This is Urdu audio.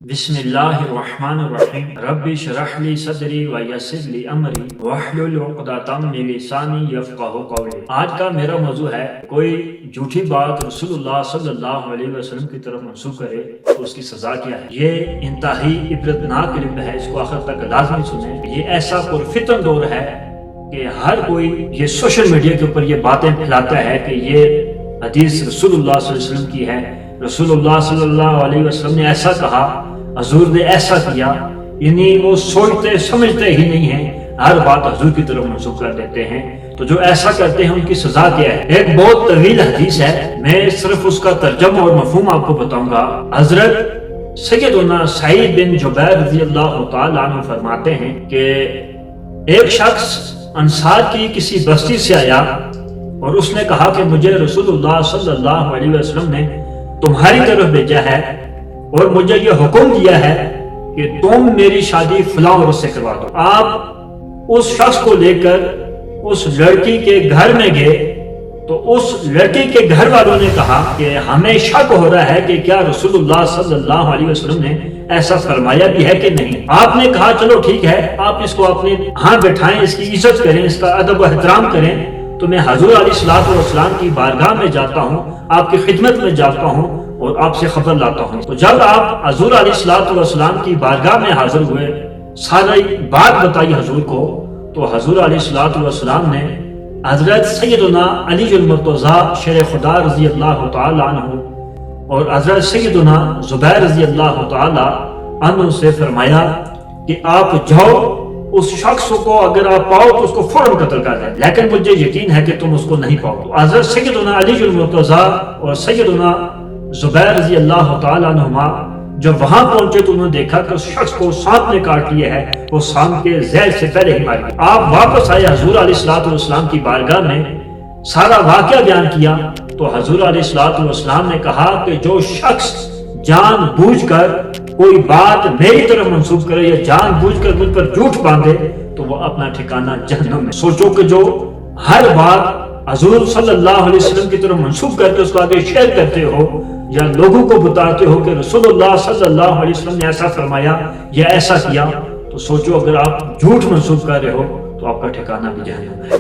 بسم اللہ الرحمن الرحیم رب اشرح لی صدری ویسر لی امری واحلل عقدۃ من لسانی یفقہوا قولی۔ آج کا میرا موضوع ہے کوئی جھوٹی بات رسول اللہ صلی اللہ علیہ وسلم کی طرف منسوب کرے تو اس کی سزا کیا ہے۔ یہ انتہائی عبرتناک کلپ ہے، اس کو آخر تک لازمی سنیں۔ یہ ایسا پرفتن دور ہے کہ ہر کوئی یہ سوشل میڈیا کے اوپر یہ باتیں پھیلاتا ہے کہ یہ حدیث رسول اللہ صلی اللہ علیہ وسلم کی ہے، رسول اللہ صلی اللہ علیہ وسلم نے ایسا کہا، حضور نے ایسا کیا، یعنی وہ سوچتے سمجھتے ہی نہیں ہیں، ہر بات حضور کی طرف منسوب کر دیتے ہیں۔ تو جو ایسا کرتے ہیں ان کی سزا کیا ہے؟ ایک بہت طویل حدیث ہے، میں صرف اس کا ترجمہ اور مفہوم آپ کو بتاؤں گا۔ حضرت سیدنا سعید بن جبیر رضی اللہ تعالیٰ عنہ فرماتے ہیں کہ ایک شخص انصار کی کسی بستی سے آیا اور اس نے کہا کہ مجھے رسول اللہ صلی اللہ علیہ وسلم نے تمہاری طرف بھیجا ہے اور مجھے یہ حکم دیا ہے کہ تم میری شادی فلاں عورت سے کروا دو۔ آپ اس شخص کو لے کر اس لڑکی کے گھر میں گئے تو اس لڑکی کے گھر والوں نے کہا کہ ہمیں شک ہو رہا ہے کہ کیا رسول اللہ صلی اللہ علیہ وسلم نے ایسا فرمایا بھی ہے کہ نہیں۔ آپ نے کہا چلو ٹھیک ہے، آپ اس کو اپنے ہاں بٹھائیں، اس کی عزت کریں، اس کا ادب و احترام کریں، تو میں حضور علیہ الصلوۃ والسلام کی بارگاہ میں جاتا ہوں، آپ کی خدمت میں جاتا ہوں اور آپ سے خبر لاتا ہوں۔ تو جب آپ حضور علیہ الصلوۃ والسلام کی بارگاہ میں حاضر ہوئے، ساری بات بتائی حضور کو، تو حضور علیہ الصلوۃ والسلام نے حضرت سیدنا علی المرتضیٰ شیر خدا رضی اللہ تعالیٰ عنہ اور حضرت سیدنا زبیر رضی اللہ تعالیٰ عنہ سے فرمایا کہ آپ جاؤ، اس شخص کو اگر آپ پاؤ تو اس کو فوراً قتل کر دیں، لیکن مجھے یقین ہے کہ تم اس کو نہیں پاؤ۔ تو حضرت سیدنا علی المرتضیٰ اور سیدنا زبیر رضی اللہ تعالیٰ عنہما جب وہاں پہنچے تو انہوں نے دیکھا کہ اس شخص کو سانپ نے کاٹ لیا ہے، وہ سانپ کے زہر سے پہلے ہی مار گیا۔ آپ واپس آئے حضور علیہ الصلوۃ والسلام کی بارگاہ میں، سارا واقعہ بیان کیا، تو حضور علیہ الصلوۃ والسلام نے کہا کہ جو شخص جان بوجھ کر کوئی بات میری طرف منسوب کرے یا جان بوجھ کر مجھ پر جھوٹ باندھے تو وہ اپنا ٹھکانہ جہنم میں۔ سوچو کہ جو ہر بات حضور صلی اللہ علیہ وسلم کی طرف منسوب کر کے اس کو آگے شیئر کرتے ہو یا لوگوں کو بتاتے ہو کہ رسول اللہ صلی اللہ علیہ وسلم نے ایسا فرمایا یا ایسا کیا، تو سوچو اگر آپ جھوٹ منسوب کر رہے ہو تو آپ کا ٹھکانہ بھی جہنم ہے۔